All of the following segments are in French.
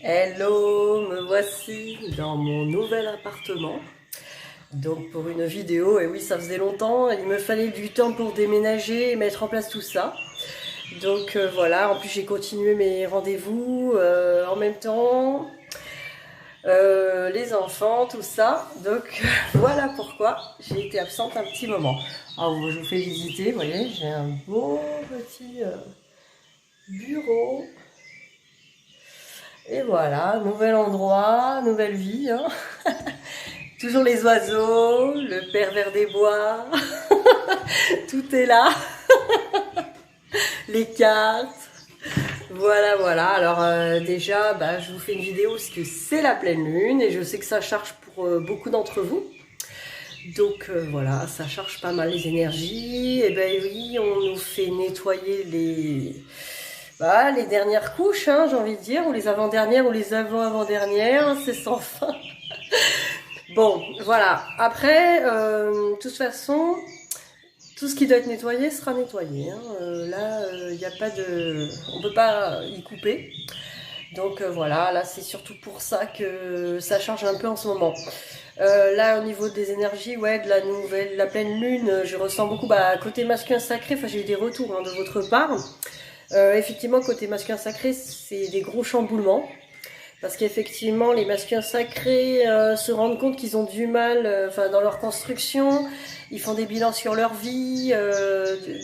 Hello, me voici dans mon nouvel appartement. Donc pour une vidéo, et oui ça faisait longtemps, il me fallait du temps pour déménager et mettre en place tout ça. Donc voilà, en plus j'ai continué mes rendez-vous en même temps, les enfants, tout ça. Donc voilà pourquoi j'ai été absente un petit moment. Alors je vous fais visiter, vous voyez, j'ai un beau petit bureau. Et voilà, nouvel endroit, nouvelle vie, hein. Toujours les oiseaux, le pervers des bois, tout est là, les cartes. Voilà, voilà. Alors déjà, je vous fais une vidéo parce que c'est la pleine lune et je sais que ça charge pour beaucoup d'entre vous. Donc voilà, ça charge pas mal les énergies. Et ben oui, on nous fait nettoyer les dernières couches, hein, j'ai envie de dire, ou les avant-dernières, ou les avant-avant-dernières, c'est sans fin. Bon, voilà. Après, de toute façon, tout ce qui doit être nettoyé sera nettoyé, hein. Là, il n'y a pas de... on peut pas y couper. Donc voilà, là c'est surtout pour ça que ça charge un peu en ce moment. Là au niveau des énergies, ouais, de la pleine lune, je ressens beaucoup, côté masculin sacré, enfin j'ai eu des retours de votre part. Effectivement, côté masculin sacré, c'est des gros chamboulements. Parce qu'effectivement, les masculins sacrés se rendent compte qu'ils ont du mal dans leur construction. Ils font des bilans sur leur vie.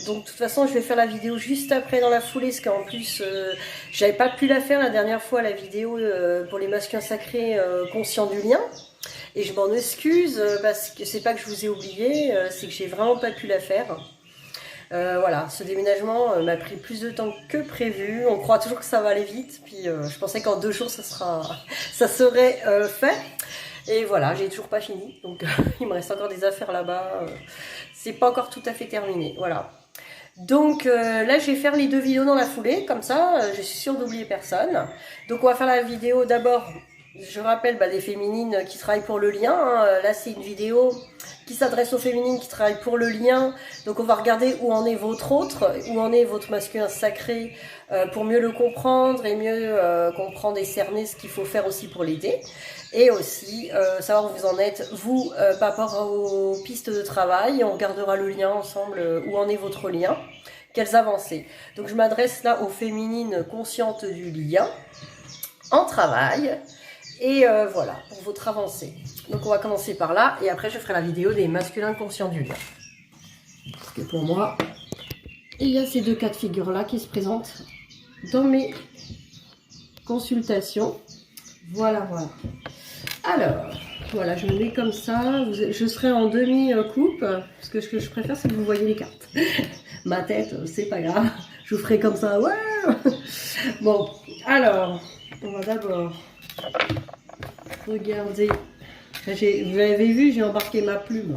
Donc, de toute façon, je vais faire la vidéo juste après dans la foulée. Parce qu'en plus, j'avais pas pu la faire la dernière fois, la vidéo pour les masculins sacrés conscients du lien. Et je m'en excuse parce que c'est pas que je vous ai oublié, c'est que j'ai vraiment pas pu la faire. Voilà, ce déménagement m'a pris plus de temps que prévu. On croit toujours que ça va aller vite, puis je pensais qu'en 2 jours ça serait fait. Et voilà, j'ai toujours pas fini, donc il me reste encore des affaires là-bas. C'est pas encore tout à fait terminé, voilà. Donc là, je vais faire les 2 vidéos dans la foulée, comme ça, je suis sûre d'oublier personne. Donc on va faire la vidéo d'abord. Je rappelle des féminines qui travaillent pour le lien, hein. Là, c'est une vidéo qui s'adresse aux féminines qui travaillent pour le lien. Donc, on va regarder où en est votre autre, où en est votre masculin sacré pour mieux le comprendre et mieux comprendre et cerner ce qu'il faut faire aussi pour l'aider. Et aussi savoir où vous en êtes, vous, par rapport aux pistes de travail. On regardera le lien ensemble, où en est votre lien, quelles avancées. Donc, je m'adresse là aux féminines conscientes du lien en travail. Et voilà, pour votre avancée. Donc on va commencer par là, et après je ferai la vidéo des masculins conscients du lien. Parce que pour moi, il y a ces 2 cas de figure-là qui se présentent dans mes consultations. Voilà, voilà. Alors, voilà, je me mets comme ça. Je serai en demi-coupe, parce que ce que je préfère, c'est que vous voyez les cartes. Ma tête, c'est pas grave. Je vous ferai comme ça, ouais. Bon, alors, on va d'abord... regardez, vous avez vu, j'ai embarqué ma plume.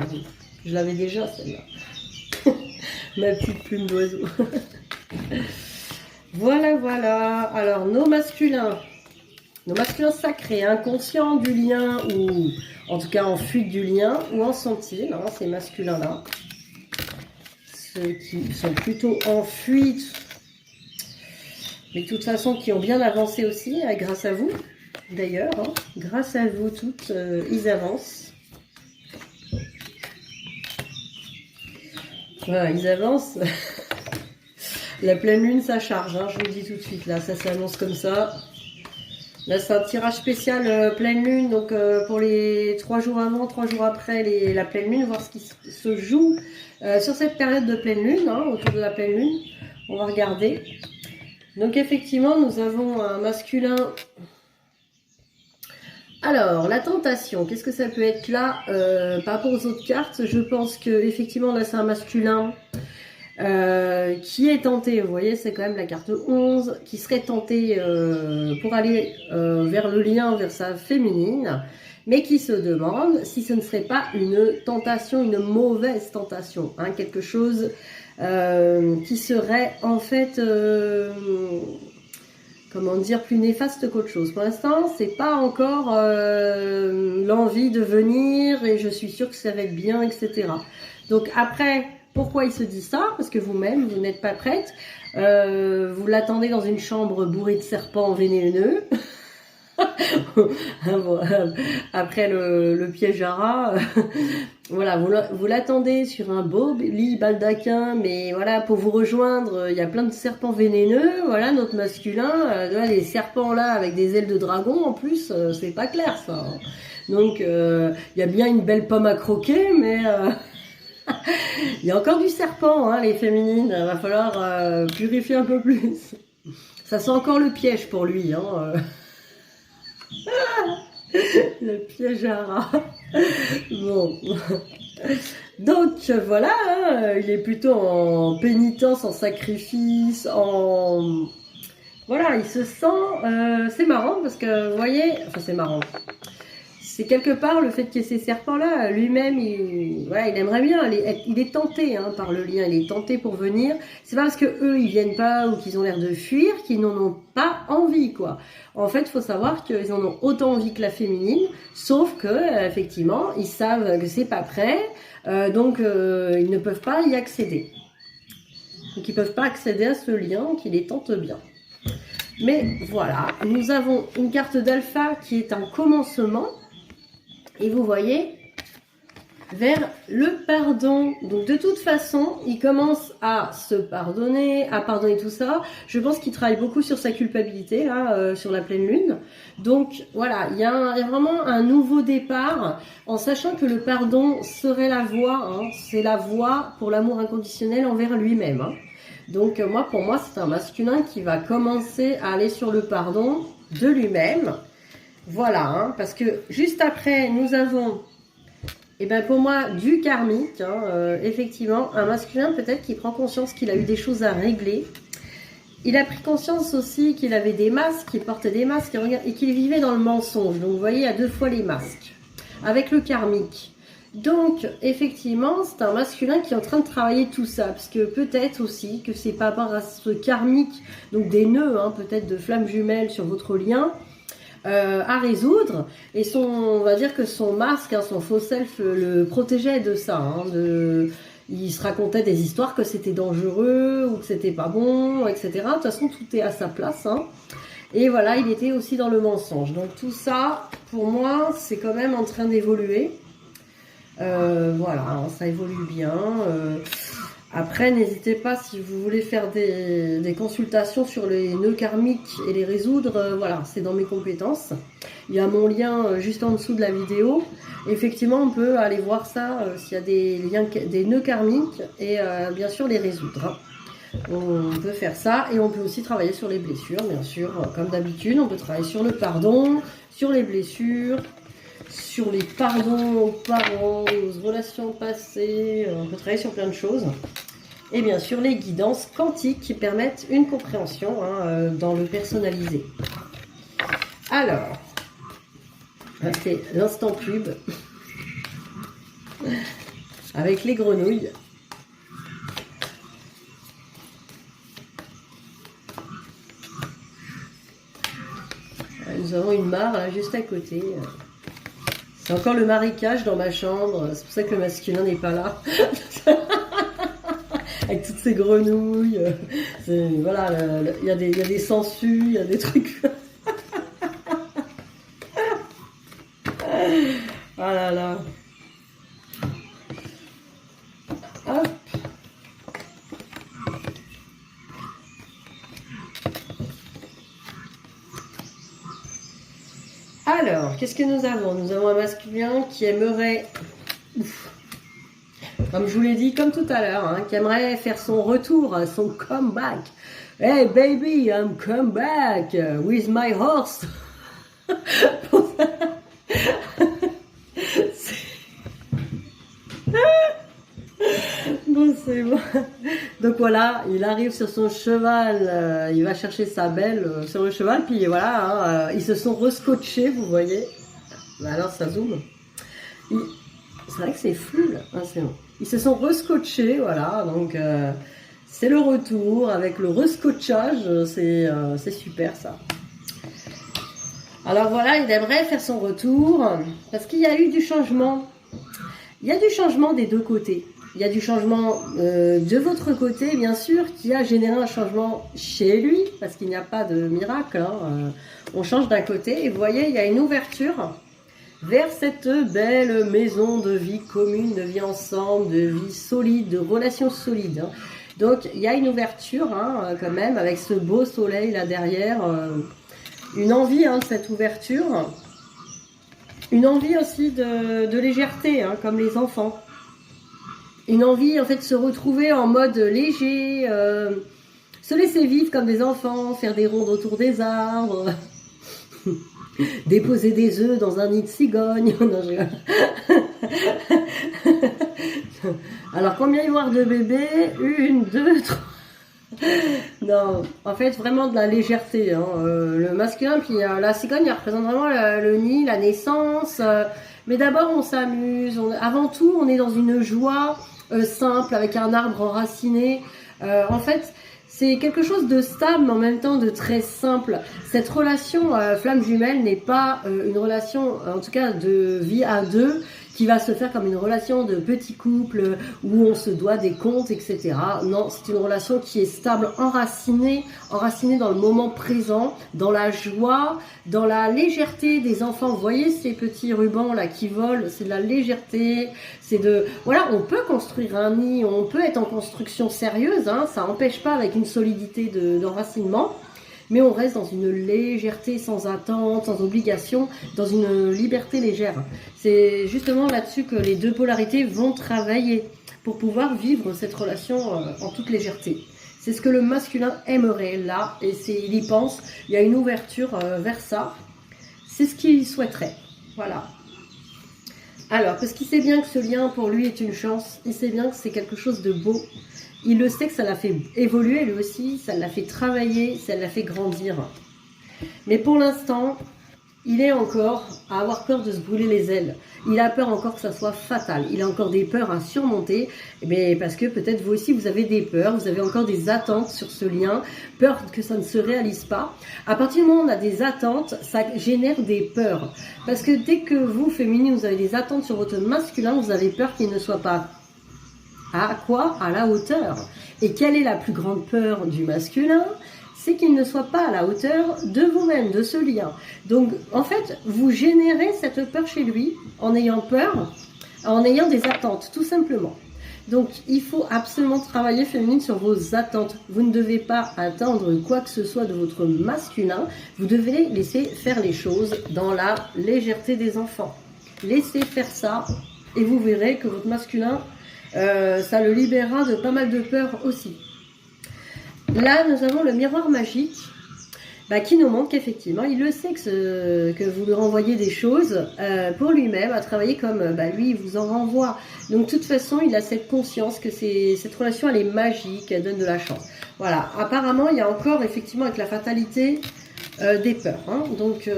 Je l'avais déjà celle-là. Ma petite plume d'oiseau. Voilà, voilà. Alors, nos masculins sacrés, inconscients du lien, ou en tout cas en fuite du lien, où en sont-ils, hein, ces masculins-là? Ceux qui sont plutôt en fuite, mais de toute façon qui ont bien avancé aussi, grâce à vous. D'ailleurs, hein, grâce à vous toutes, ils avancent. Voilà, ils avancent. La pleine lune, ça charge, hein, je vous le dis tout de suite. Là, ça s'annonce comme ça. Là, c'est un tirage spécial pleine lune. Donc, pour les 3 jours avant, 3 jours après la pleine lune, voir ce qui se joue sur cette période de pleine lune, hein, autour de la pleine lune. On va regarder. Donc, effectivement, nous avons un masculin... Alors, la tentation, qu'est-ce que ça peut être là par rapport aux autres cartes? Je pense que effectivement là, c'est un masculin qui est tenté, vous voyez, c'est quand même la carte 11, qui serait tenté pour aller vers le lien, vers sa féminine, mais qui se demande si ce ne serait pas une tentation, une mauvaise tentation, hein, quelque chose qui serait en fait... comment dire, plus néfaste qu'autre chose. Pour l'instant, c'est pas encore l'envie de venir et je suis sûre que ça va être bien, etc. Donc après, pourquoi il se dit ça? Parce que vous-même, vous n'êtes pas prête. Vous l'attendez dans une chambre bourrée de serpents vénéneux. Après le piège à rat, voilà, vous l'attendez sur un beau lit baldaquin, mais voilà, pour vous rejoindre, il y a plein de serpents vénéneux, voilà, notre masculin, les serpents là avec des ailes de dragon en plus, c'est pas clair ça. Donc il y a bien une belle pomme à croquer, mais il y a encore du serpent, hein, les féminines, il va falloir purifier un peu plus. Ça sent encore le piège pour lui, hein. Le piège à rat. Bon. Donc voilà, hein, il est plutôt en pénitence, en sacrifice, en... Voilà, il se sent... c'est marrant parce que, vous voyez... Enfin, c'est marrant. C'est quelque part le fait qu'il y ait ces serpents-là, lui-même, voilà, il aimerait bien, il est tenté hein, par le lien, il est tenté pour venir. C'est pas parce que eux ils viennent pas ou qu'ils ont l'air de fuir qu'ils n'en ont pas envie, quoi. En fait, il faut savoir qu'ils en ont autant envie que la féminine, sauf que effectivement, ils savent que c'est pas prêt, donc ils ne peuvent pas y accéder. Donc ils peuvent pas accéder à ce lien qui les tente bien. Mais voilà, nous avons une carte d'alpha qui est un commencement. Et vous voyez, vers le pardon. Donc de toute façon, il commence à se pardonner, à pardonner tout ça. Je pense qu'il travaille beaucoup sur sa culpabilité, là, sur la pleine lune. Donc voilà, il y a vraiment un nouveau départ, en sachant que le pardon serait la voie, hein, c'est la voie pour l'amour inconditionnel envers lui-même. Hein. Donc moi, pour moi, c'est un masculin qui va commencer à aller sur le pardon de lui-même. Voilà, hein, parce que juste après, nous avons, et ben pour moi, du karmique. Hein, effectivement, un masculin peut-être qui prend conscience qu'il a eu des choses à régler. Il a pris conscience aussi qu'il avait des masques, qu'il portait des masques et qu'il vivait dans le mensonge. Donc vous voyez, il y a deux fois les masques, avec le karmique. Donc, effectivement, c'est un masculin qui est en train de travailler tout ça, parce que peut-être aussi que c'est par rapport à ce karmique, donc des nœuds, hein, peut-être de flammes jumelles sur votre lien, à résoudre, et on va dire que son masque, hein, son faux self le protégeait de ça, hein, il se racontait des histoires que c'était dangereux, ou que c'était pas bon, etc. De toute façon, tout est à sa place, hein. Et voilà, il était aussi dans le mensonge. Donc tout ça, pour moi, c'est quand même en train d'évoluer. Voilà, ça évolue bien. Après, n'hésitez pas si vous voulez faire des consultations sur les nœuds karmiques et les résoudre. Voilà, c'est dans mes compétences. Il y a mon lien juste en dessous de la vidéo. Effectivement, on peut aller voir ça s'il y a des nœuds karmiques et bien sûr les résoudre. Hein. On peut faire ça et on peut aussi travailler sur les blessures, bien sûr. Comme d'habitude, on peut travailler sur le pardon, sur les blessures, sur les pardons aux parents, aux relations passées, on peut travailler sur plein de choses. Et bien sûr, les guidances quantiques qui permettent une compréhension hein, dans le personnalisé. Alors, c'est l'instant pub avec les grenouilles. Nous avons une mare là, juste à côté. C'est encore le marécage dans ma chambre, c'est pour ça que le masculin n'est pas là. Avec toutes ces grenouilles, voilà, il y a des sangsues, il y a des trucs. Ah là là. Hop. Alors, qu'est-ce que nous avons? Nous avons un masculin qui aimerait, comme je vous l'ai dit, comme tout à l'heure, hein, qui aimerait faire son retour, son comeback. Hey baby, I'm come back with my horse. Bon, c'est bon. Donc voilà, il arrive sur son cheval, il va chercher sa belle sur le cheval, puis voilà, hein, ils se sont rescotchés, vous voyez. Alors ça zoome. C'est vrai que c'est flou là, ah, c'est bon. Ils se sont rescotchés, voilà, donc c'est le retour avec le rescotchage, c'est super ça. Alors voilà, il aimerait faire son retour, parce qu'il y a eu du changement. Il y a du changement des deux côtés. il y a du changement de votre côté, bien sûr, qui a généré un changement chez lui, parce qu'il n'y a pas de miracle. Hein. On change d'un côté, et vous voyez, il y a une ouverture vers cette belle maison de vie commune, de vie ensemble, de vie solide, de relations solides. Hein. Donc, il y a une ouverture, hein, quand même, avec ce beau soleil là derrière. Une envie, hein, de cette ouverture. Une envie aussi de légèreté, hein, comme les enfants. Une envie, en fait, de se retrouver en mode léger, se laisser vivre comme des enfants, faire des rondes autour des arbres, déposer des œufs dans un nid de cigogne. Non, alors, combien y avoir de bébés? 1, 2, 3. Non, en fait, vraiment de la légèreté. Hein. Le masculin, puis la cigogne, elle représente vraiment le nid, la naissance. Mais d'abord, on s'amuse. Avant tout, on est dans une joie simple, avec un arbre enraciné. En fait, c'est quelque chose de stable, mais en même temps de très simple. Cette relation flamme jumelle n'est pas une relation, en tout cas de vie à deux, qui va se faire comme une relation de petit couple où on se doit des comptes, etc. Non, c'est une relation qui est stable, enracinée dans le moment présent, dans la joie, dans la légèreté des enfants. Vous voyez ces petits rubans là qui volent, c'est de la légèreté, c'est de... Voilà, on peut construire un nid, on peut être en construction sérieuse, hein, ça n'empêche pas avec une solidité d'enracinement. Mais on reste dans une légèreté sans attente, sans obligation, dans une liberté légère. C'est justement là-dessus que les deux polarités vont travailler pour pouvoir vivre cette relation en toute légèreté. C'est ce que le masculin aimerait là, et il y pense, il y a une ouverture vers ça. C'est ce qu'il souhaiterait. Voilà. Alors, parce qu'il sait bien que ce lien pour lui est une chance, il sait bien que c'est quelque chose de beau. Il le sait que ça l'a fait évoluer lui aussi, ça l'a fait travailler, ça l'a fait grandir. Mais pour l'instant, il est encore à avoir peur de se brûler les ailes. Il a peur encore que ça soit fatal. Il a encore des peurs à surmonter. Mais parce que peut-être vous aussi, vous avez des peurs, vous avez encore des attentes sur ce lien, peur que ça ne se réalise pas. À partir du moment où on a des attentes, ça génère des peurs. Parce que dès que vous, féminine, vous avez des attentes sur votre masculin, vous avez peur qu'il ne soit pas... À quoi? À la hauteur. Et quelle est la plus grande peur du masculin? C'est qu'il ne soit pas à la hauteur de vous-même, de ce lien. Donc, en fait, vous générez cette peur chez lui en ayant peur, en ayant des attentes, tout simplement. Donc, il faut absolument travailler, féminine, sur vos attentes. Vous ne devez pas attendre quoi que ce soit de votre masculin. Vous devez laisser faire les choses dans la légèreté des enfants. Laissez faire ça et vous verrez que votre masculin... ça le libérera de pas mal de peurs aussi. Là, nous avons le miroir magique qui nous montre qu'effectivement, il le sait que vous lui renvoyez des choses pour lui-même, à travailler comme lui, il vous en renvoie. Donc, de toute façon, il a cette conscience que cette relation, elle est magique, elle donne de la chance. Voilà, apparemment, il y a encore, effectivement, avec la fatalité, des peurs. Hein. Donc,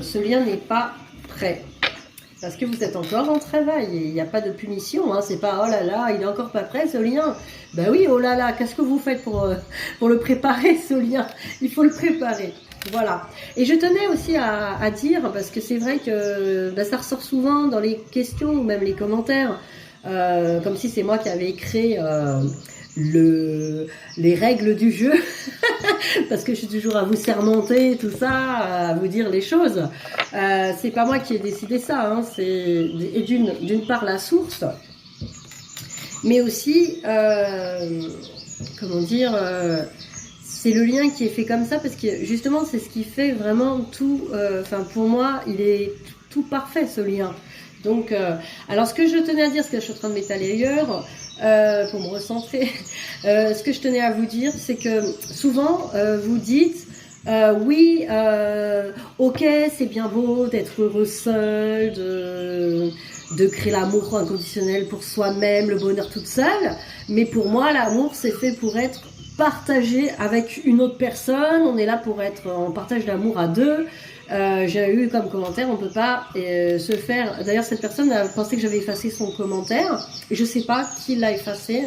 ce lien n'est pas prêt. Parce que vous êtes encore en travail et il n'y a pas de punition, hein. C'est pas oh là là, il est encore pas prêt ce lien. Ben oui, oh là là, qu'est-ce que vous faites pour le préparer ce lien? Il faut le préparer. Voilà. Et je tenais aussi à dire, parce que c'est vrai que ça ressort souvent dans les questions ou même les commentaires, comme si c'est moi qui avais créé les règles du jeu parce que je suis toujours à vous sermonter tout ça, à vous dire les choses. C'est pas moi qui ai décidé ça, hein. C'est d'une part la source, mais aussi comment dire, c'est le lien qui est fait comme ça parce que justement c'est ce qui fait vraiment tout. Pour moi il est tout parfait ce lien. Donc alors ce que je tenais à dire, ce que je suis en train de m'étaler ailleurs pour me recentrer, ce que je tenais à vous dire, c'est que souvent vous dites oui, ok, c'est bien beau d'être heureux seul, de créer l'amour inconditionnel pour soi-même, le bonheur toute seule, mais pour moi l'amour c'est fait pour être partager avec une autre personne. On est là pour être en partage d'amour à deux. J'ai eu comme commentaire, on peut pas se faire. D'ailleurs, cette personne a pensé que j'avais effacé son commentaire et je sais pas qui l'a effacé.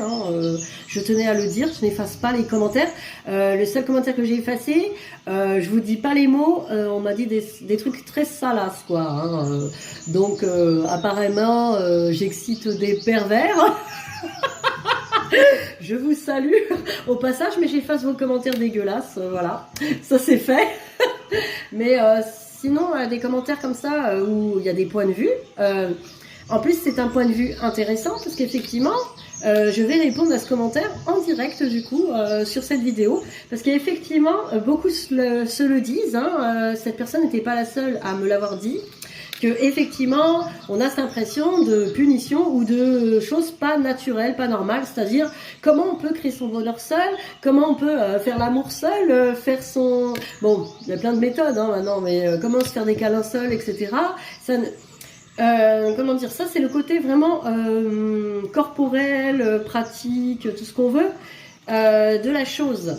Je tenais à le dire, je n'efface pas les commentaires. Le seul commentaire que j'ai effacé, je vous dis pas les mots. On m'a dit des trucs très salaces, quoi. Donc, apparemment, j'excite des pervers. Je vous salue au passage, mais j'efface vos commentaires dégueulasses. Voilà, ça c'est fait. Mais sinon, des commentaires comme ça où il y a des points de vue. En plus, c'est un point de vue intéressant parce qu'effectivement, je vais répondre à ce commentaire en direct du coup sur cette vidéo. Parce qu'effectivement, beaucoup se le disent. Cette personne n'était pas la seule à me l'avoir dit. Que effectivement, on a cette impression de punition ou de choses pas naturelles, pas normales. C'est-à-dire, comment on peut créer son bonheur seul, comment on peut faire l'amour seul, faire son... Bon, il y a plein de méthodes maintenant, mais comment se faire des câlins seul, etc. Ça, comment dire, ça c'est le côté vraiment corporel, pratique, tout ce qu'on veut de la chose.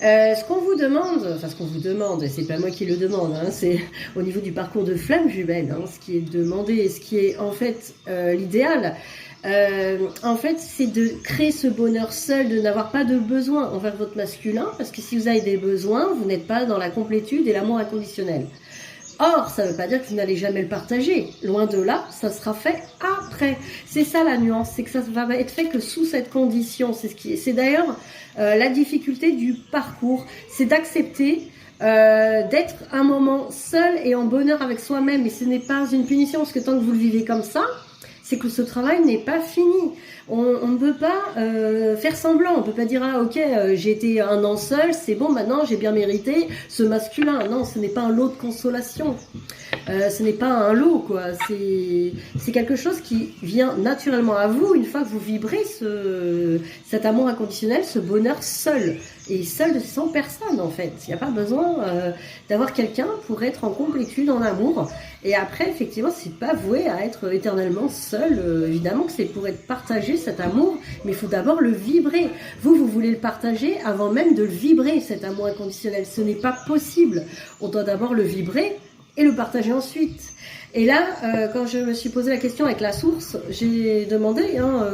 Ce qu'on vous demande, enfin ce qu'on vous demande, c'est pas moi qui le demande, c'est au niveau du parcours de flamme jumelle, ce qui est demandé et ce qui est en fait l'idéal. En fait, c'est de créer ce bonheur seul, de n'avoir pas de besoin envers votre masculin, parce que si vous avez des besoins, vous n'êtes pas dans la complétude et l'amour inconditionnel. Or, ça ne veut pas dire que vous n'allez jamais le partager. Loin de là, ça sera fait après. C'est ça la nuance, c'est que ça va être fait que sous cette condition. C'est d'ailleurs la difficulté du parcours, c'est d'accepter d'être un moment seul et en bonheur avec soi-même. Et ce n'est pas une punition, parce que tant que vous le vivez comme ça, c'est que ce travail n'est pas fini. On ne peut pas faire semblant, on ne peut pas dire « Ah ok, j'ai été un an seul, c'est bon, maintenant j'ai bien mérité ce masculin ». Non, ce n'est pas un lot de consolation, ce n'est pas un lot, quoi. C'est quelque chose qui vient naturellement à vous une fois que vous vibrez cet amour inconditionnel, ce bonheur seul. Et seul, sans personne en fait. Il n'y a pas besoin d'avoir quelqu'un pour être en complétude, en amour. Et après, effectivement, c'est pas voué à être éternellement seul. Évidemment que c'est pour être partagé cet amour, mais il faut d'abord le vibrer. Vous voulez le partager avant même de le vibrer, cet amour inconditionnel. Ce n'est pas possible. On doit d'abord le vibrer et le partager ensuite. Et là, quand je me suis posé la question avec la source, j'ai demandé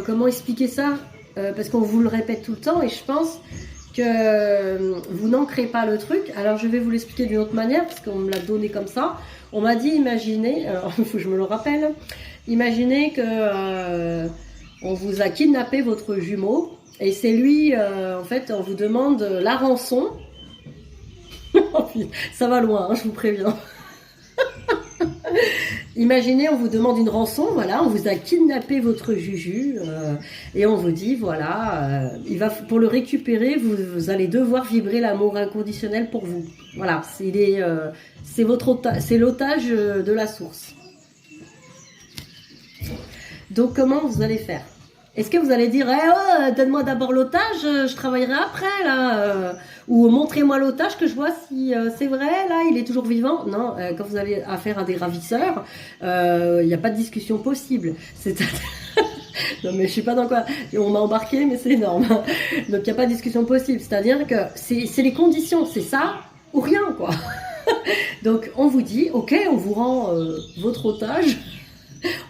comment expliquer ça, parce qu'on vous le répète tout le temps, et je pense que vous n'ancrez pas le truc. Alors je vais vous l'expliquer d'une autre manière, parce qu'on me l'a donné comme ça. On m'a dit, imaginez, il faut que je me le rappelle, imaginez que on vous a kidnappé votre jumeau, et c'est lui, en fait, on vous demande la rançon. Ça va loin, je vous préviens. Imaginez, on vous demande une rançon, voilà, on vous a kidnappé votre Juju et on vous dit, voilà, pour le récupérer, vous allez devoir vibrer l'amour inconditionnel pour vous. Voilà, c'est l'otage de la source. Donc, comment vous allez faire? Est-ce que vous allez dire, donne-moi d'abord l'otage, je travaillerai après, là ou montrez-moi l'otage que je vois si c'est vrai, là, il est toujours vivant. Non, quand vous avez affaire à des ravisseurs, il n'y a pas de discussion possible. Non, mais je sais pas dans quoi. On m'a embarqué, mais c'est énorme. Donc, il n'y a pas de discussion possible. C'est-à-dire que c'est les conditions, c'est ça ou rien, quoi. Donc, on vous dit, ok, on vous rend votre otage.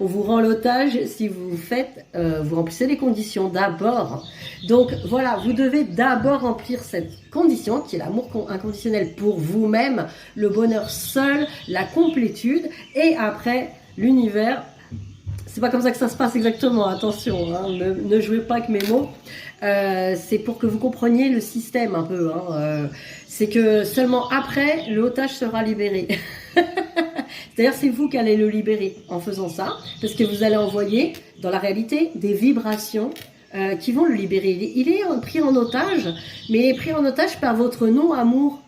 On vous rend l'otage si vous vous remplissez les conditions d'abord. Donc voilà, vous devez d'abord remplir cette condition qui est l'amour inconditionnel pour vous-même, le bonheur seul, la complétude, et après l'univers. C'est pas comme ça que ça se passe exactement, attention, ne jouez pas avec mes mots. C'est pour que vous compreniez le système un peu. C'est que seulement après, l'otage sera libéré. C'est-à-dire, c'est vous qui allez le libérer en faisant ça, parce que vous allez envoyer, dans la réalité, des vibrations qui vont le libérer. Il est pris en otage, mais il est pris en otage par votre non-amour.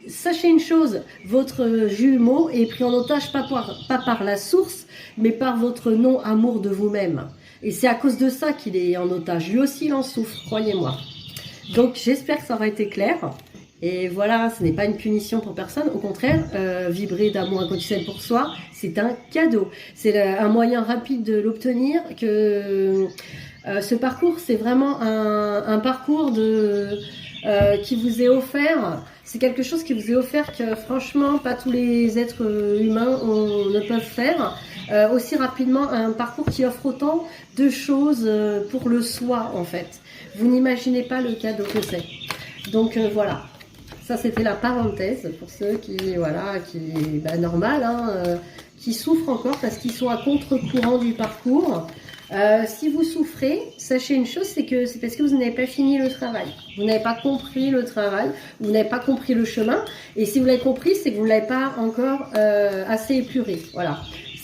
Sachez une chose, votre jumeau est pris en otage pas par la source, mais par votre non-amour de vous-même. Et c'est à cause de ça qu'il est en otage. Lui aussi, il en souffre, croyez-moi. Donc, j'espère que ça aura été clair. Et voilà, ce n'est pas une punition pour personne. Au contraire, vibrer d'amour inconditionnel pour soi, c'est un cadeau. C'est un moyen rapide de l'obtenir. Ce parcours, c'est vraiment un parcours qui vous est offert. C'est quelque chose qui vous est offert que franchement, pas tous les êtres humains ne peuvent faire. Aussi rapidement, un parcours qui offre autant de choses pour le soi en fait. Vous n'imaginez pas le cadeau que c'est. Donc voilà. Ça, c'était la parenthèse pour ceux qui, voilà, normal, hein, qui souffrent encore parce qu'ils sont à contre-courant du parcours. Si vous souffrez, sachez une chose, c'est que c'est parce que vous n'avez pas fini le travail. Vous n'avez pas compris le travail, vous n'avez pas compris le chemin. Et si vous l'avez compris, c'est que vous ne l'avez pas encore assez épuré. Voilà.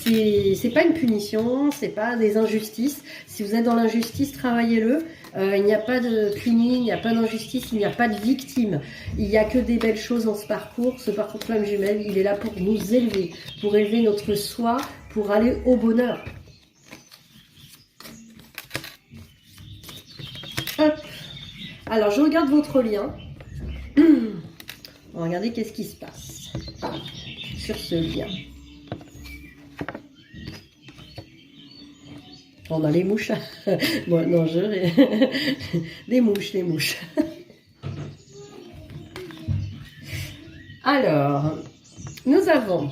C'est pas une punition, c'est pas des injustices. Si vous êtes dans l'injustice, travaillez-le. Il n'y a pas de punir, il n'y a pas d'injustice, il n'y a pas de victime. Il n'y a que des belles choses dans ce parcours. Ce parcours flamme jumelle, il est là pour nous élever, pour élever notre soi, pour aller au bonheur. Hop. Alors, je regarde votre lien. On va regarder qu'est-ce qui se passe sur ce lien. On a les mouches. Bon, non, les mouches. Alors, nous avons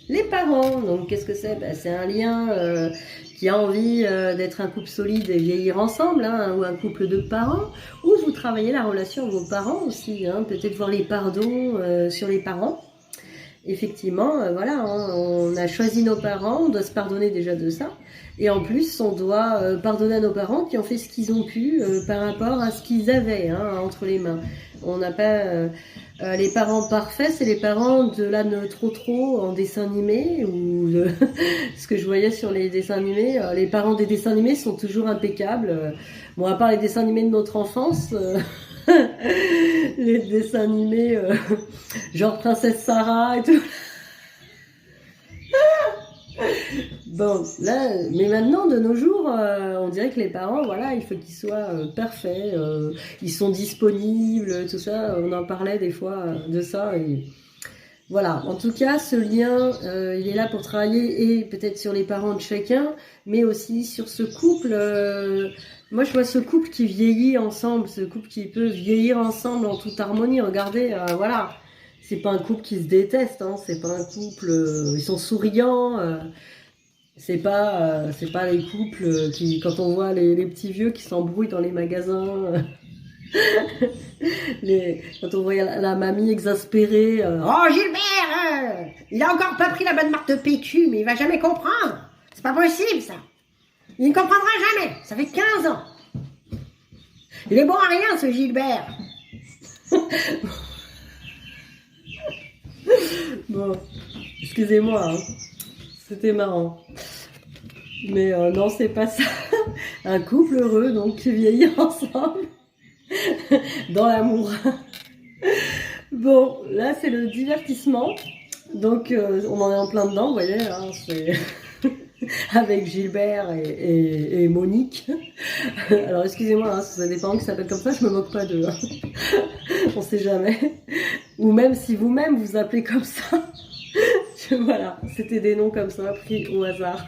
les parents. Donc, qu'est-ce que c'est? Ben, c'est un lien qui a envie d'être un couple solide et vieillir ensemble, hein, ou un couple de parents, ou vous travaillez la relation avec vos parents aussi, hein, peut-être voir les pardons sur les parents. Effectivement, voilà, hein, on a choisi nos parents, on doit se pardonner déjà de ça. Et en plus, on doit pardonner à nos parents qui ont fait ce qu'ils ont pu par rapport à ce qu'ils avaient entre les mains. On n'a pas les parents parfaits, c'est les parents de l'âne trop en dessin animé ou ce que je voyais sur les dessins animés. Les parents des dessins animés sont toujours impeccables. Bon, à part les dessins animés de notre enfance. Les dessins animés genre Princesse Sarah et tout. Bon, là, mais maintenant, de nos jours, on dirait que les parents, voilà, il faut qu'ils soient parfaits, ils sont disponibles, tout ça, on en parlait des fois de ça, et voilà. En tout cas, ce lien, il est là pour travailler, et peut-être sur les parents de chacun, mais aussi sur ce couple, moi je vois ce couple qui vieillit ensemble, ce couple qui peut vieillir ensemble en toute harmonie, regardez, voilà. C'est pas un couple qui se déteste, hein, c'est pas un couple, ils sont souriants, c'est pas les couples qui, quand on voit les petits vieux qui s'embrouillent dans les magasins, quand on voit la mamie exaspérée, oh Gilbert, il a encore pas pris la bonne marque de PQ, mais il va jamais comprendre, c'est pas possible ça, il ne comprendra jamais, ça fait 15 ans, il est bon à rien ce Gilbert. Bon, excusez-moi, hein. C'était marrant. Mais non, c'est pas ça. Un couple heureux, donc, qui vieillit ensemble, dans l'amour. Bon, là, c'est le divertissement. Donc, on en est en plein dedans, vous voyez, hein, c'est... avec Gilbert et Monique. Alors, excusez-moi, hein, ça dépend qui s'appelle comme ça, je me moque pas d'eux. Hein. On sait jamais. Ou même si vous-même vous appelez comme ça. Voilà, c'était des noms comme ça, pris au hasard.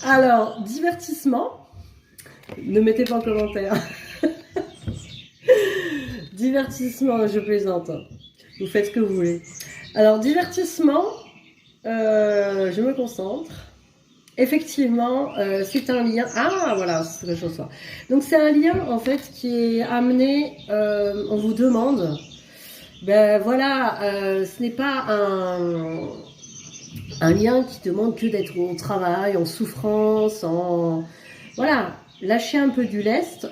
Alors, divertissement. Ne mettez pas en commentaire. Divertissement, je plaisante. Vous faites ce que vous voulez. Alors, divertissement, je me concentre. Effectivement, c'est un lien... Ah, voilà, c'est quelque chose. Donc, c'est un lien, en fait, qui est amené... on vous demande... Ben voilà, ce n'est pas un lien qui demande que d'être au travail, en souffrance, en... Voilà, lâchez un peu du lest,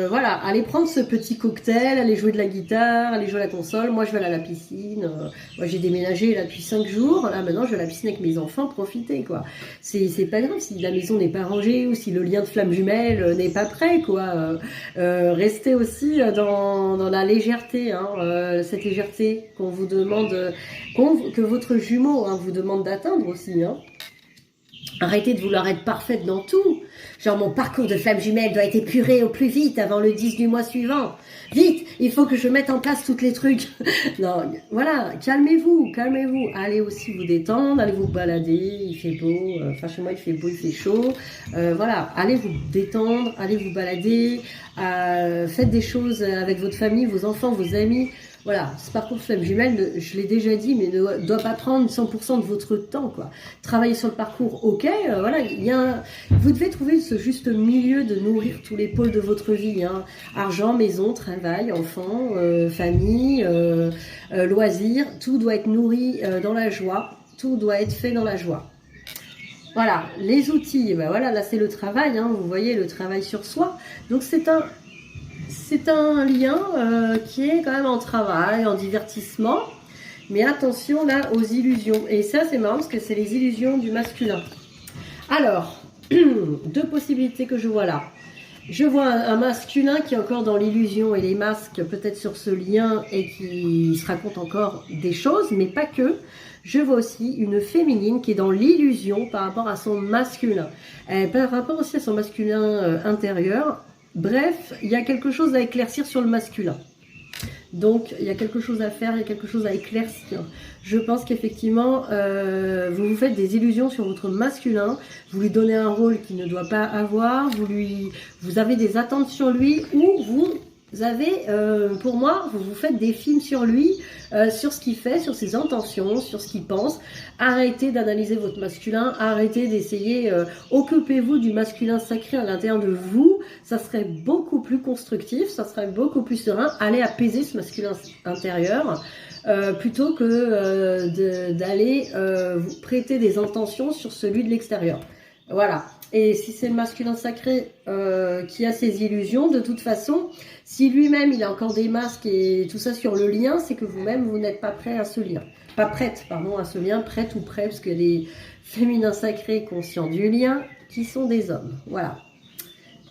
voilà, allez prendre ce petit cocktail, allez jouer de la guitare, allez jouer à la console, moi je vais aller à la piscine, moi j'ai déménagé là depuis 5 jours, là maintenant je vais à la piscine avec mes enfants, profitez quoi. C'est pas grave si la maison n'est pas rangée ou si le lien de flamme jumelle n'est pas prêt quoi. Restez aussi dans la légèreté, hein, cette légèreté qu'on vous demande, que votre jumeau vous demande d'atteindre aussi, hein. Arrêtez de vouloir être parfaite dans tout. Genre, mon parcours de flamme jumelle doit être épuré au plus vite avant le 10 du mois suivant. Vite, il faut que je mette en place tous les trucs. Non, voilà, calmez-vous, calmez-vous. Allez aussi vous détendre, allez vous balader, il fait beau. Enfin, chez moi, il fait beau, il fait chaud. Voilà, allez vous détendre, allez vous balader. Faites des choses avec votre famille, vos enfants, vos amis. Voilà, ce parcours flamme jumelle, je l'ai déjà dit, mais ne doit pas prendre 100% de votre temps, quoi. Travailler sur le parcours, ok, voilà, vous devez trouver ce juste milieu de nourrir tous les pôles de votre vie, hein. Argent, maison, travail, enfants, famille, loisirs, tout doit être nourri dans la joie, tout doit être fait dans la joie. Voilà, les outils, ben voilà, là c'est le travail, hein, vous voyez, le travail sur soi, donc c'est un lien qui est quand même en travail, en divertissement. Mais attention là aux illusions. Et ça c'est marrant parce que c'est les illusions du masculin. Alors, deux possibilités que je vois là. Je vois un masculin qui est encore dans l'illusion et les masques peut-être sur ce lien et qui se raconte encore des choses, mais pas que. Je vois aussi une féminine qui est dans l'illusion par rapport à son masculin. Par rapport aussi à son masculin intérieur. Bref, il y a quelque chose à éclaircir sur le masculin. Donc, il y a quelque chose à faire, il y a quelque chose à éclaircir. Je pense qu'effectivement, vous vous faites des illusions sur votre masculin. Vous lui donnez un rôle qu'il ne doit pas avoir. Vous avez des attentes sur lui ou vous avez, pour moi, vous vous faites des films sur lui, sur ce qu'il fait, sur ses intentions, sur ce qu'il pense. Arrêtez d'analyser votre masculin, arrêtez d'essayer, occupez-vous du masculin sacré à l'intérieur de vous, ça serait beaucoup plus constructif, ça serait beaucoup plus serein. Allez apaiser ce masculin intérieur, plutôt que d'aller vous prêter des intentions sur celui de l'extérieur. Voilà. Et si c'est le masculin sacré qui a ses illusions, de toute façon, si lui-même il a encore des masques et tout ça sur le lien, c'est que vous-même vous n'êtes pas prêt à ce lien. Pas prête, pardon, à ce lien, prête ou prêt, parce que les féminins sacrés conscients du lien, qui sont des hommes. Voilà.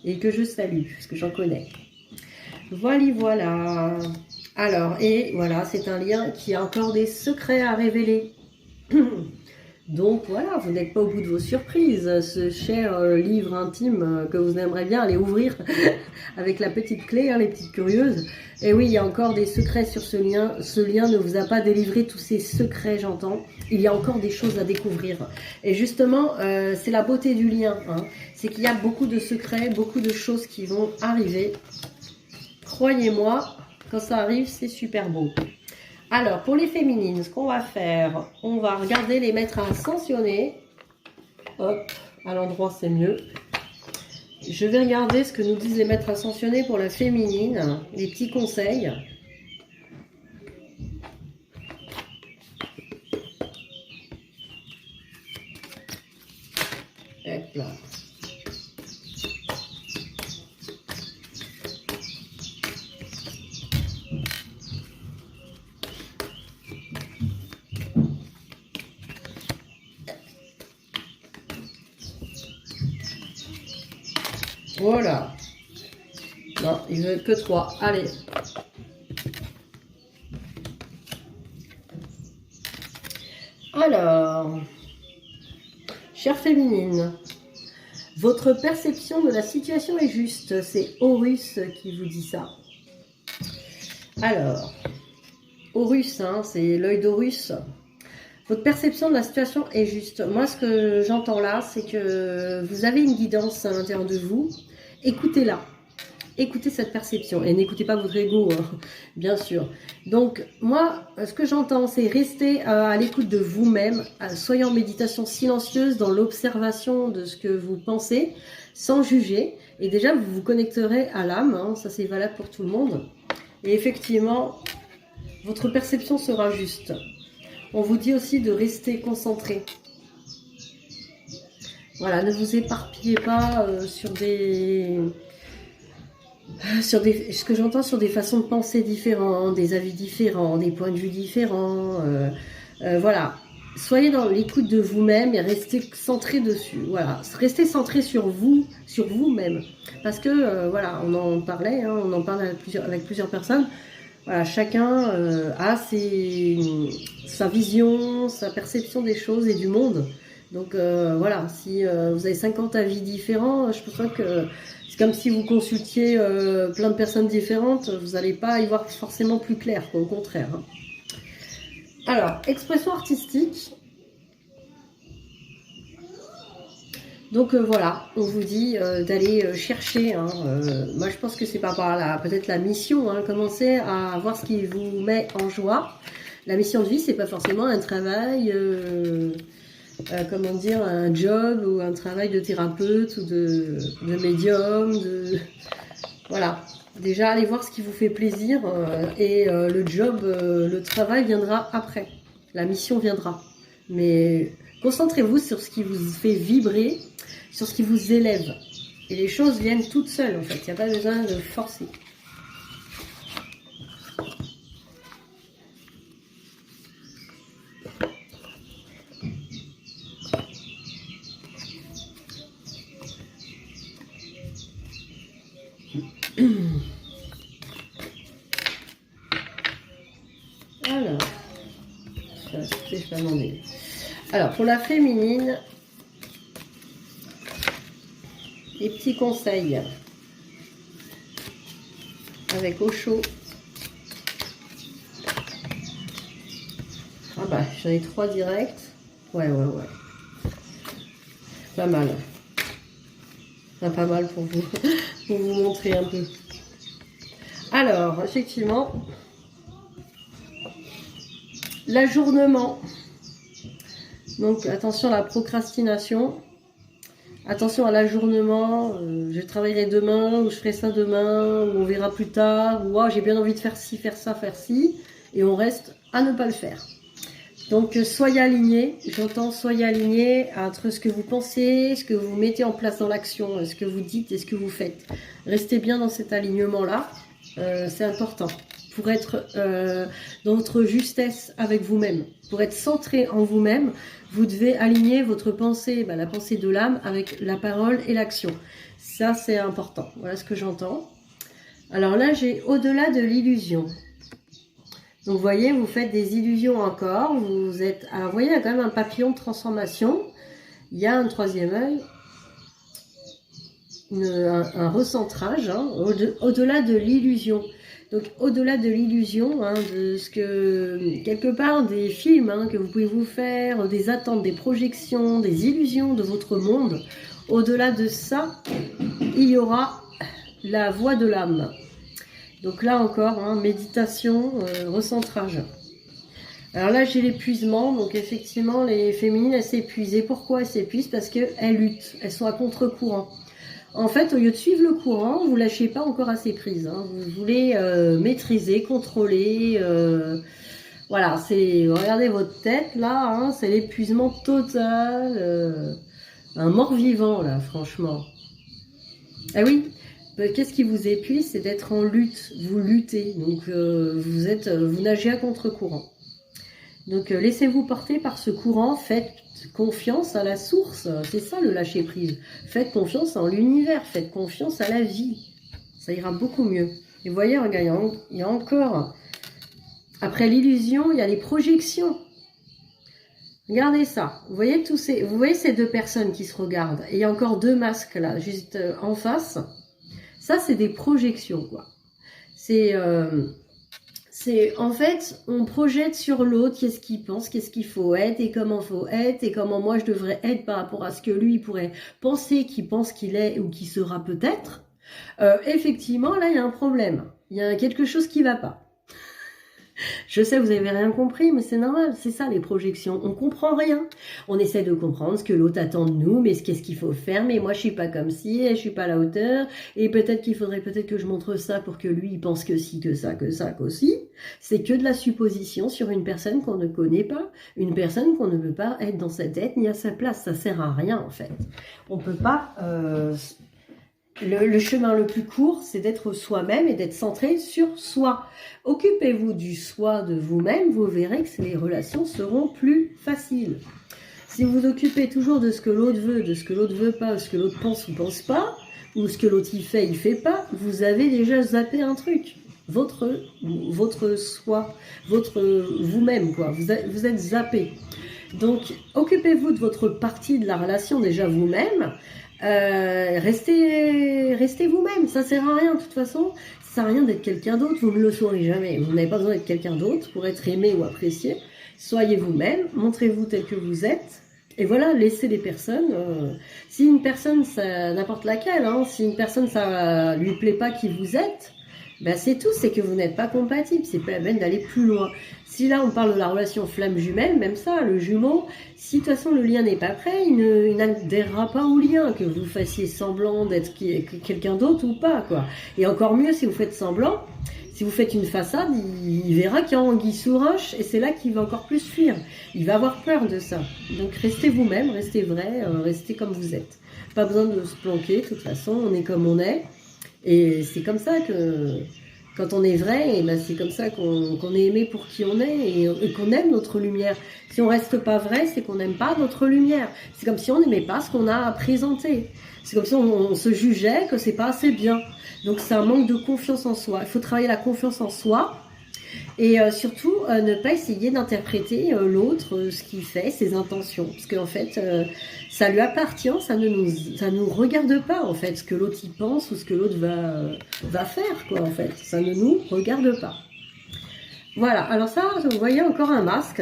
Et que je salue, parce que j'en connais. Voilà. Alors, et voilà, c'est un lien qui a encore des secrets à révéler. Donc voilà, vous n'êtes pas au bout de vos surprises. Ce cher livre intime que vous aimeriez bien aller ouvrir avec la petite clé, hein, les petites curieuses. Et oui, il y a encore des secrets sur ce lien. Ce lien ne vous a pas délivré tous ces secrets, j'entends. Il y a encore des choses à découvrir. Et justement, c'est la beauté du lien, hein. C'est qu'il y a beaucoup de secrets, beaucoup de choses qui vont arriver. Croyez-moi, quand ça arrive, c'est super beau. Alors, pour les féminines, ce qu'on va faire, on va regarder les maîtres ascensionnés. Hop, à l'endroit, c'est mieux. Je vais regarder ce que nous disent les maîtres ascensionnés pour la féminine, les petits conseils. Hop là. Voilà. Non, il ne veut que 3. Allez. Alors, chère féminine, votre perception de la situation est juste. C'est Horus qui vous dit ça. Alors, Horus, hein, c'est l'œil d'Horus. Votre perception de la situation est juste. Moi, ce que j'entends là, c'est que vous avez une guidance à l'intérieur de vous. Écoutez-la. Écoutez cette perception. Et n'écoutez pas votre ego, hein, bien sûr. Donc, moi, ce que j'entends, c'est rester à l'écoute de vous-même. Soyez en méditation silencieuse dans l'observation de ce que vous pensez, sans juger. Et déjà, vous vous connecterez à l'âme. Hein, ça, c'est valable pour tout le monde. Et effectivement, votre perception sera juste. On vous dit aussi de rester concentré. Voilà, ne vous éparpillez pas sur ce que j'entends, sur des façons de penser différentes, des avis différents, des points de vue différents. Voilà, soyez dans l'écoute de vous-même et restez centré dessus. Voilà, restez centré sur vous, sur vous-même. Parce que, voilà, on en parlait, hein, on en parle avec plusieurs personnes. Voilà, chacun a sa vision, sa perception des choses et du monde. Donc voilà, si vous avez 50 avis différents, je pense pas que c'est comme si vous consultiez plein de personnes différentes, vous n'allez pas y voir forcément plus clair, quoi, au contraire. Hein. Alors, expression artistique. Donc voilà, on vous dit d'aller chercher. Hein, moi, je pense que c'est par rapport à peut-être la mission. Hein, commencer à voir ce qui vous met en joie. La mission de vie, c'est pas forcément un travail, comment dire, un job ou un travail de thérapeute ou de médium. Voilà. Déjà, allez voir ce qui vous fait plaisir et le job, le travail viendra après. La mission viendra. Mais concentrez-vous sur ce qui vous fait vibrer, sur ce qui vous élève. Et les choses viennent toutes seules, en fait. Il n'y a pas besoin de forcer. Alors, je vais pas demander. Alors, pour la féminine, les petits conseils avec eau chaude. Ah bah, j'en ai 3 directs. Ouais. Pas mal. Enfin, pas mal pour vous, pour vous montrer un peu. Alors, effectivement, l'ajournement. Donc, attention à la procrastination. Attention à l'ajournement. Je travaillerai demain, ou je ferai ça demain, ou on verra plus tard, ou oh, j'ai bien envie de faire ci, faire ça, faire ci. Et on reste à ne pas le faire. Donc, soyez alignés. J'entends soyez alignés entre ce que vous pensez, ce que vous mettez en place dans l'action, ce que vous dites et ce que vous faites. Restez bien dans cet alignement-là. C'est important. Pour être dans votre justesse avec vous-même, pour être centré en vous-même, vous devez aligner votre pensée, la pensée de l'âme, avec la parole et l'action. Ça, c'est important. Voilà ce que j'entends. Alors là, j'ai au-delà de l'illusion. Donc, vous voyez, vous faites des illusions encore. Vous êtes, alors, vous voyez, il y a quand même un papillon de transformation. Il y a un troisième œil. Un recentrage, hein, au-delà de l'illusion. Donc, au-delà de l'illusion, hein, de ce que, quelque part, des films hein, que vous pouvez vous faire, des attentes, des projections, des illusions de votre monde, au-delà de ça, il y aura la voix de l'âme. Donc là encore, hein, méditation, recentrage. Alors là, j'ai l'épuisement. Donc effectivement, les féminines, elles s'épuisent. Et pourquoi elles s'épuisent? Parce qu'elles luttent. Elles sont à contre-courant. En fait, au lieu de suivre le courant, vous lâchez pas encore assez prise. Hein. Vous voulez maîtriser, contrôler. Voilà, c'est regardez votre tête là, hein, c'est l'épuisement total, un mort-vivant là, franchement. Ah oui, qu'est-ce qui vous épuise? C'est d'être en lutte. Vous luttez, donc vous nagez à contre-courant. Donc laissez-vous porter par ce courant. Faites confiance à la source, c'est ça le lâcher prise. Faites confiance en l'univers, faites confiance à la vie. Ça ira beaucoup mieux. Et vous voyez, regarde, il y a encore, après l'illusion, il y a les projections. Regardez ça. Vous voyez ces deux personnes qui se regardent. Et il y a encore 2 masques là, juste en face. Ça, c'est des projections, quoi. C'est en fait, on projette sur l'autre qu'est-ce qu'il pense, qu'est-ce qu'il faut être et comment il faut être et comment moi je devrais être par rapport à ce que lui pourrait penser, qu'il pense qu'il est ou qu'il sera peut-être. Effectivement, là, il y a un problème. Il y a quelque chose qui ne va pas. Je sais, vous n'avez rien compris, mais c'est normal, c'est ça les projections. On comprend rien. On essaie de comprendre ce que l'autre attend de nous, mais qu'est-ce qu'il faut faire, mais moi je suis pas comme ci, et je suis pas à la hauteur, et peut-être qu'il faudrait que je montre ça pour que lui il pense que ci, que ça, qu'aussi. C'est que de la supposition sur une personne qu'on ne connaît pas, une personne qu'on ne veut pas être dans sa tête ni à sa place. Ça sert à rien en fait. On peut pas... Le chemin le plus court, c'est d'être soi-même et d'être centré sur soi. Occupez-vous du soi de vous-même, vous verrez que les relations seront plus faciles. Si vous vous occupez toujours de ce que l'autre veut, de ce que l'autre veut pas, de ce que l'autre pense ou pense pas, ou ce que l'autre il fait pas, vous avez déjà zappé un truc. Votre soi, votre vous-même, quoi. Vous êtes zappé. Donc, occupez-vous de votre partie de la relation déjà vous-même. Restez vous-même, ça sert à rien de toute façon, ça sert à rien d'être quelqu'un d'autre, vous ne le saurez jamais, vous n'avez pas besoin d'être quelqu'un d'autre pour être aimé ou apprécié, soyez vous-même, montrez-vous tel que vous êtes, et voilà, laissez les personnes, si une personne, n'importe laquelle, hein, si une personne ça lui plaît pas qui vous êtes, ben c'est tout, c'est que vous n'êtes pas compatible, c'est pas la peine d'aller plus loin. Si là on parle de la relation flamme jumelle, même ça, le jumeau, si de toute façon le lien n'est pas prêt, il n'adhérera pas au lien, que vous fassiez semblant d'être quelqu'un d'autre ou pas, quoi. Et encore mieux si vous faites semblant, si vous faites une façade, il verra qu'il y a anguille sous roche, et c'est là qu'il va encore plus fuir. Il va avoir peur de ça. Donc restez vous-même, restez vrai, restez comme vous êtes. Pas besoin de se planquer, de toute façon, on est comme on est. Et c'est comme ça que, quand on est vrai, et ben c'est comme ça qu'on est aimé pour qui on est et qu'on aime notre lumière. Si on reste pas vrai, c'est qu'on n'aime pas notre lumière. C'est comme si on n'aimait pas ce qu'on a à présenter. C'est comme si on se jugeait que c'est pas assez bien. Donc c'est un manque de confiance en soi. Il faut travailler la confiance en soi. Et surtout, ne pas essayer d'interpréter l'autre, ce qu'il fait, ses intentions. Parce qu'en fait, ça lui appartient, ça nous regarde pas, en fait, ce que l'autre y pense ou ce que l'autre va faire, quoi, en fait. Ça ne nous regarde pas. Voilà, alors ça, vous voyez encore un masque.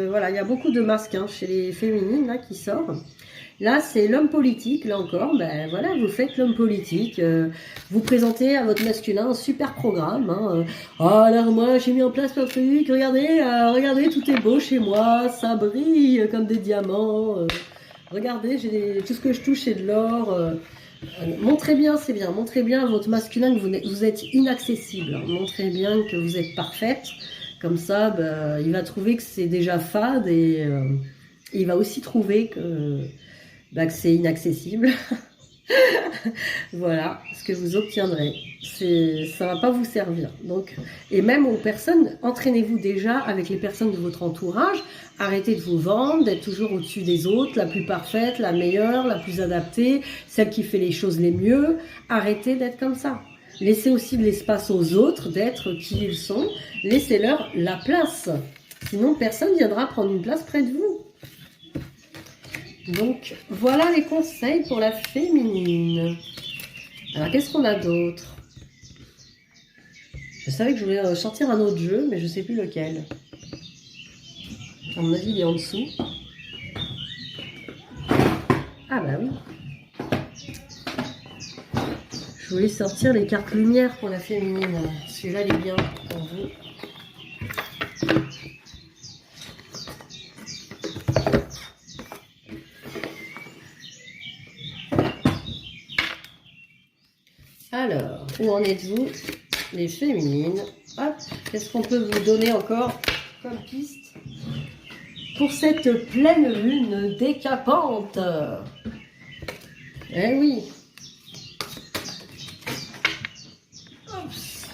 Voilà, il y a beaucoup de masques hein, chez les féminines là, qui sortent. Là, c'est l'homme politique, là encore, ben voilà, vous faites l'homme politique, vous présentez à votre masculin un super programme, hein, oh là, moi, j'ai mis en place un truc, regardez, tout est beau chez moi, ça brille comme des diamants, regardez, tout ce que je touche, c'est de l'or, montrez bien, c'est bien, montrez bien à votre masculin que vous êtes inaccessible, hein, montrez bien que vous êtes parfaite, comme ça, ben, il va trouver que c'est déjà fade et il va aussi trouver que c'est inaccessible. Voilà ce que vous obtiendrez. Ça va pas vous servir. Donc, et même aux personnes, entraînez-vous déjà avec les personnes de votre entourage. Arrêtez de vous vendre, d'être toujours au-dessus des autres, la plus parfaite, la meilleure, la plus adaptée, celle qui fait les choses les mieux. Arrêtez d'être comme ça. Laissez aussi de l'espace aux autres d'être qui ils sont. Laissez-leur la place. Sinon, personne viendra prendre une place près de vous. Donc, voilà les conseils pour la féminine. Alors, qu'est-ce qu'on a d'autre? Je savais que je voulais sortir un autre jeu, mais je ne sais plus lequel. À mon avis, il est en dessous. Ah bah oui. Je voulais sortir les cartes lumière pour la féminine. Celui-là, il est bien pour vous. Alors, où en êtes-vous, les féminines? Hop, qu'est-ce qu'on peut vous donner encore comme piste pour cette pleine lune décapante? Eh oui. Oups.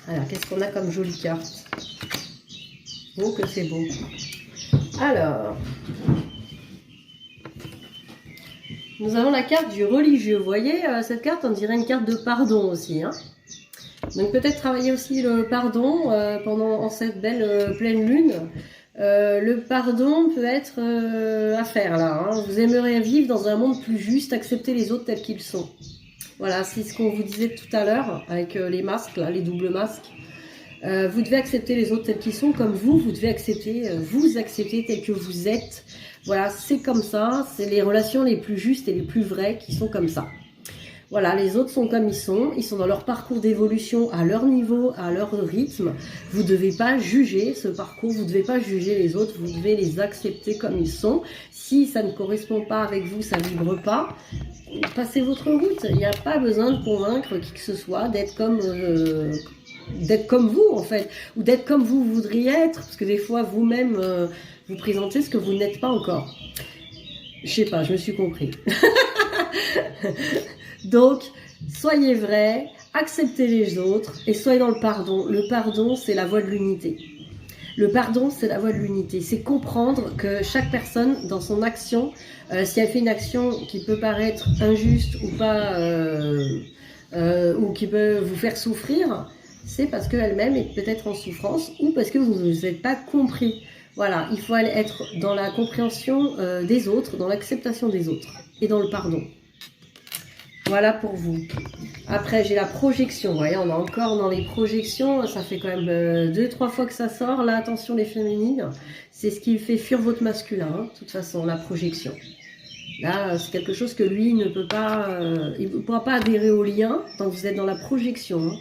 Alors, qu'est-ce qu'on a comme jolie carte? Oh, que c'est beau. Alors... nous avons la carte du religieux. Vous voyez, cette carte, on dirait une carte de pardon aussi. Hein. Donc peut-être travailler aussi le pardon en cette belle pleine lune. Le pardon peut être à faire là. Hein. Vous aimeriez vivre dans un monde plus juste, accepter les autres tels qu'ils sont. Voilà, c'est ce qu'on vous disait tout à l'heure avec les masques, là, les doubles masques. Vous devez accepter les autres tels qu'ils sont, comme vous devez accepter, vous accepter tel que vous êtes. Voilà, c'est comme ça, c'est les relations les plus justes et les plus vraies qui sont comme ça. Voilà, les autres sont comme ils sont dans leur parcours d'évolution, à leur niveau, à leur rythme. Vous ne devez pas juger ce parcours, vous ne devez pas juger les autres, vous devez les accepter comme ils sont. Si ça ne correspond pas avec vous, ça ne vibre pas, passez votre route. Il n'y a pas besoin de convaincre qui que ce soit d'être comme vous en fait, ou d'être comme vous voudriez être, parce que des fois vous-même vous présentez ce que vous n'êtes pas encore. Je sais pas, je me suis compris. Donc, soyez vrai, acceptez les autres et soyez dans le pardon. Le pardon, c'est la voie de l'unité. Le pardon, c'est la voie de l'unité. C'est comprendre que chaque personne, dans son action, si elle fait une action qui peut paraître injuste ou pas, ou qui peut vous faire souffrir, c'est parce qu'elle-même est peut-être en souffrance ou parce que vous ne vous êtes pas compris. Voilà, il faut être dans la compréhension des autres, dans l'acceptation des autres et dans le pardon. Voilà pour vous. Après, j'ai la projection. Vous voyez, on est encore dans les projections. Ça fait quand même 2-3 fois que ça sort. Là, attention les féminines. C'est ce qui fait fuir votre masculin, hein, de toute façon, la projection. Là, c'est quelque chose que lui ne peut pas... il ne pourra pas adhérer au lien tant que vous êtes dans la projection. Hein.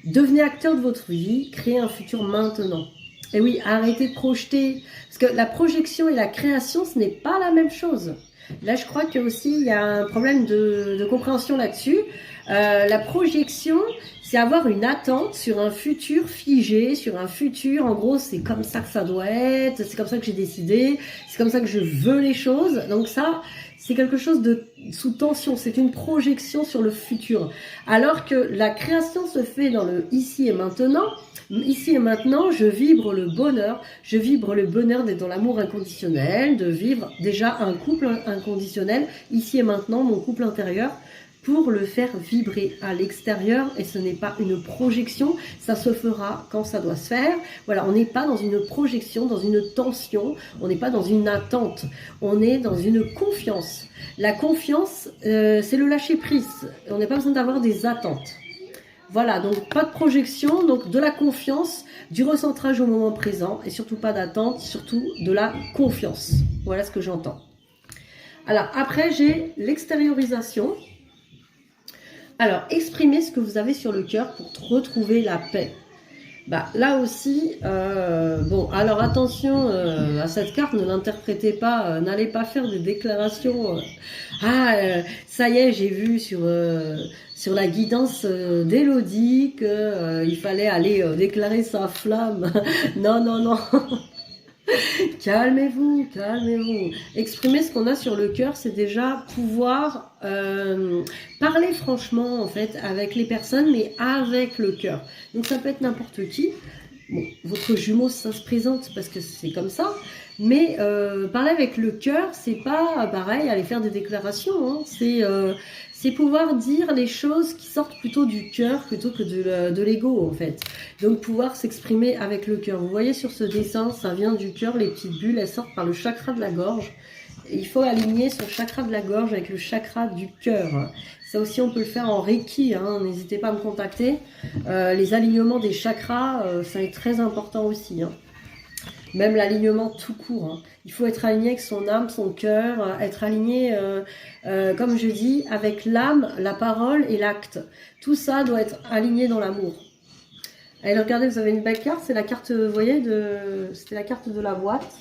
Devenez acteur de votre vie. Créez un futur maintenant. Et oui, arrêtez de projeter. Parce que la projection et la création, ce n'est pas la même chose. Là, je crois qu'il y a aussi il y a un problème de compréhension là-dessus. La projection, c'est avoir une attente sur un futur figé, sur un futur, en gros, c'est comme ça que ça doit être, c'est comme ça que j'ai décidé, c'est comme ça que je veux les choses. Donc ça, c'est quelque chose de sous tension, c'est une projection sur le futur. Alors que la création se fait dans le ici et maintenant. Ici et maintenant, je vibre le bonheur d'être dans l'amour inconditionnel, de vivre déjà un couple inconditionnel, ici et maintenant, mon couple intérieur, pour le faire vibrer à l'extérieur, et ce n'est pas une projection, ça se fera quand ça doit se faire. Voilà, on n'est pas dans une projection, dans une tension, on n'est pas dans une attente, on est dans une confiance. La confiance, c'est le lâcher prise, on n'a pas besoin d'avoir des attentes. Voilà, donc pas de projection, donc de la confiance, du recentrage au moment présent, et surtout pas d'attente, surtout de la confiance. Voilà ce que j'entends. Alors après, j'ai l'extériorisation. Alors, exprimez ce que vous avez sur le cœur pour retrouver la paix. Bah, là aussi, bon, alors attention à cette carte, ne l'interprétez pas, n'allez pas faire des déclarations. Ça y est, j'ai vu sur la guidance d'Élodie qu'il fallait aller déclarer sa flamme. Non, non, non. Calmez-vous, calmez-vous. Exprimer ce qu'on a sur le cœur, c'est déjà pouvoir parler franchement en fait avec les personnes, mais avec le cœur. Donc ça peut être n'importe qui. Bon, votre jumeau, ça se présente parce que c'est comme ça. Mais parler avec le cœur, c'est pas pareil, aller faire des déclarations. Hein. C'est pouvoir dire les choses qui sortent plutôt du cœur plutôt que de l'ego en fait. Donc pouvoir s'exprimer avec le cœur. Vous voyez sur ce dessin, ça vient du cœur, les petites bulles, elles sortent par le chakra de la gorge. Et il faut aligner son chakra de la gorge avec le chakra du cœur. Ça aussi, on peut le faire en Reiki, hein. N'hésitez pas à me contacter. Les alignements des chakras, ça est très important aussi. Hein. Même l'alignement tout court. Hein. Il faut être aligné avec son âme, son cœur, être aligné, comme je dis, avec l'âme, la parole et l'acte. Tout ça doit être aligné dans l'amour. Allez, regardez, vous avez une belle carte. C'est la carte, vous voyez, c'était la carte de la boîte,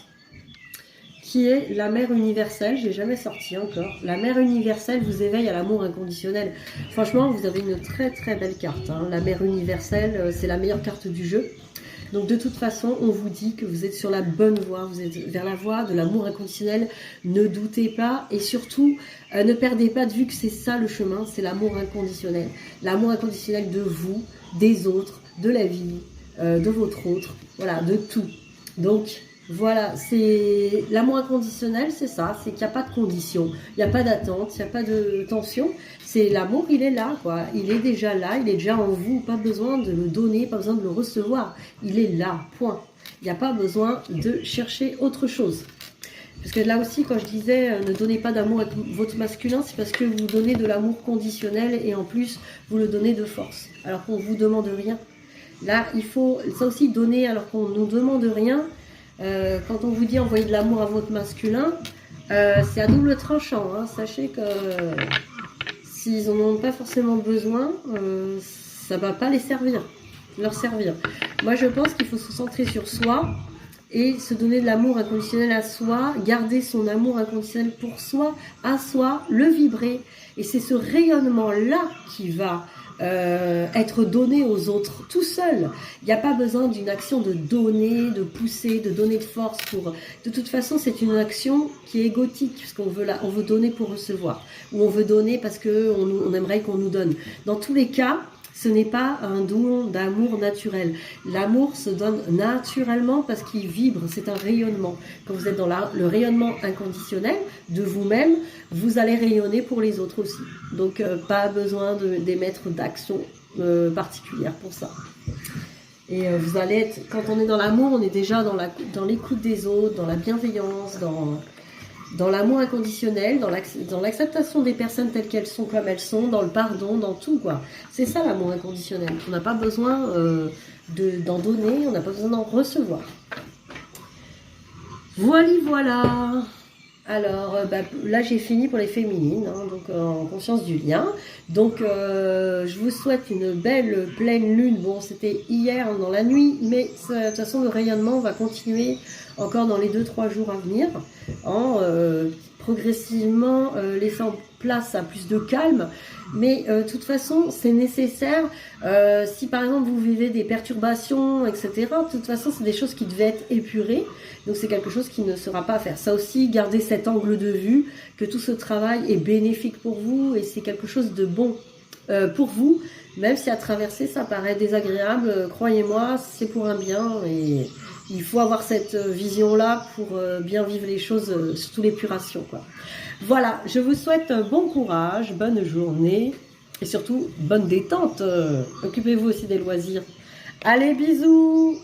qui est la mère universelle. Je l'ai jamais sortie encore. La mère universelle vous éveille à l'amour inconditionnel. Franchement, vous avez une très très belle carte. Hein. La mère universelle, c'est la meilleure carte du jeu. Donc de toute façon, on vous dit que vous êtes sur la bonne voie, vous êtes vers la voie de l'amour inconditionnel. Ne doutez pas et surtout, ne perdez pas de vue que c'est ça le chemin, c'est l'amour inconditionnel. L'amour inconditionnel de vous, des autres, de la vie, de votre autre, voilà, de tout. Donc voilà, c'est l'amour inconditionnel, c'est ça, c'est qu'il n'y a pas de conditions, il n'y a pas d'attente, il n'y a pas de tension. C'est l'amour, il est là, quoi. Il est déjà là, il est déjà en vous. Pas besoin de le donner, pas besoin de le recevoir. Il est là, point. Il n'y a pas besoin de chercher autre chose. Parce que là aussi, quand je disais ne donnez pas d'amour à votre masculin, c'est parce que vous donnez de l'amour conditionnel et en plus, vous le donnez de force. Alors qu'on ne vous demande rien. Là, il faut ça aussi donner alors qu'on ne nous demande rien. Quand on vous dit envoyer de l'amour à votre masculin, c'est à double tranchant. Hein. Sachez que s'ils n'en ont pas forcément besoin, ça ne va pas leur servir. Moi, je pense qu'il faut se centrer sur soi et se donner de l'amour inconditionnel à soi, garder son amour inconditionnel pour soi, à soi, le vibrer. Et c'est ce rayonnement-là qui va être donné aux autres tout seul. Il n'y a pas besoin d'une action de donner, de pousser, de donner de force pour. De toute façon, c'est une action qui est égotique, parce qu'on veut donner pour recevoir, ou on veut donner parce que on aimerait qu'on nous donne. Dans tous les cas, ce n'est pas un don d'amour naturel. L'amour se donne naturellement parce qu'il vibre, c'est un rayonnement. Quand vous êtes dans le rayonnement inconditionnel de vous-même, vous allez rayonner pour les autres aussi. Donc, pas besoin d'émettre d'action particulière pour ça. Et vous allez être, quand on est dans l'amour, on est déjà dans l'écoute des autres, dans la bienveillance, dans l'amour inconditionnel, dans l'acceptation des personnes telles qu'elles sont, comme elles sont, dans le pardon, dans tout, quoi. C'est ça l'amour inconditionnel. On n'a pas besoin d'en donner, on n'a pas besoin d'en recevoir. Voilà. Alors, là, j'ai fini pour les féminines, hein, donc en conscience du lien. Donc, je vous souhaite une belle pleine lune. Bon, c'était hier dans la nuit, mais de toute façon, le rayonnement va continuer encore dans les 2-3 jours à venir, en progressivement laissant place à plus de calme. Mais de toute façon, c'est nécessaire. Si par exemple vous vivez des perturbations, etc., de toute façon, c'est des choses qui devaient être épurées. Donc c'est quelque chose qui ne sera pas à faire. Ça aussi, gardez cet angle de vue, que tout ce travail est bénéfique pour vous et c'est quelque chose de bon pour vous. Même si à traverser, ça paraît désagréable, croyez-moi, c'est pour un bien. Et il faut avoir cette vision-là pour bien vivre les choses, surtout l'épuration, quoi. Voilà, je vous souhaite bon courage, bonne journée et surtout bonne détente. Occupez-vous aussi des loisirs. Allez, bisous!